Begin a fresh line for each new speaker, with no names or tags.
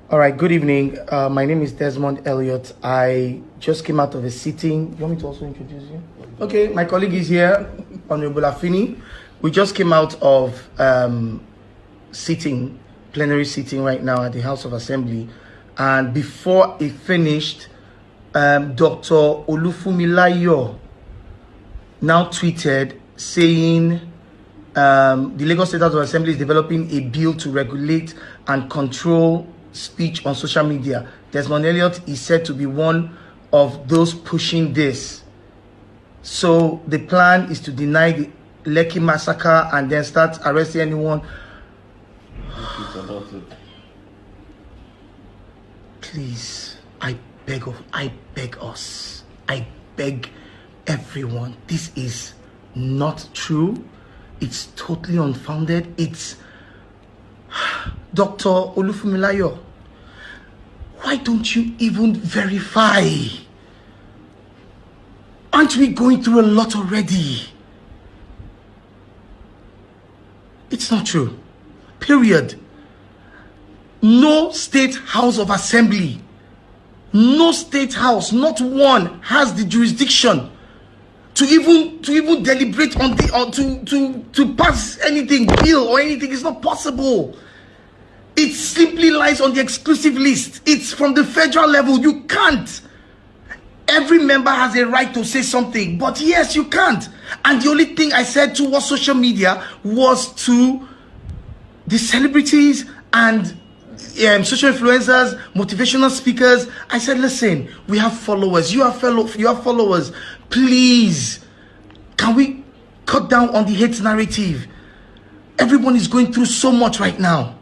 All right, good evening. My name is Desmond Elliot. I just came out of a sitting. You want me to also introduce you? Okay, my colleague is here, Honorable Afini. We just came out of plenary sitting right now at the House of Assembly. And before it finished, Dr. Olufumilayo now tweeted saying the Lagos State House of Assembly is developing a bill to regulate and control speech on social media. Desmond Elliot is said to be one of those pushing this. So the plan is to deny the Lekki massacre and then start arresting anyone. Please, I beg us, I beg everyone, this is not true. It's totally unfounded. It's Dr. Olufumilayo. Why don't you even verify? Aren't we going through a lot already? It's not true. Period. No state house of assembly, no state house, not one, has the jurisdiction to even deliberate on to pass anything, bill or anything. It's not possible. It simply lies on the exclusive list. It's from the federal level. You can't. Every member has a right to say something, but yes, you can't. And the only thing I said towards social media was to the celebrities and social influencers, motivational speakers. I said, listen, we have followers. You have followers. Please, can we cut down on the hate narrative? Everyone is going through so much right now.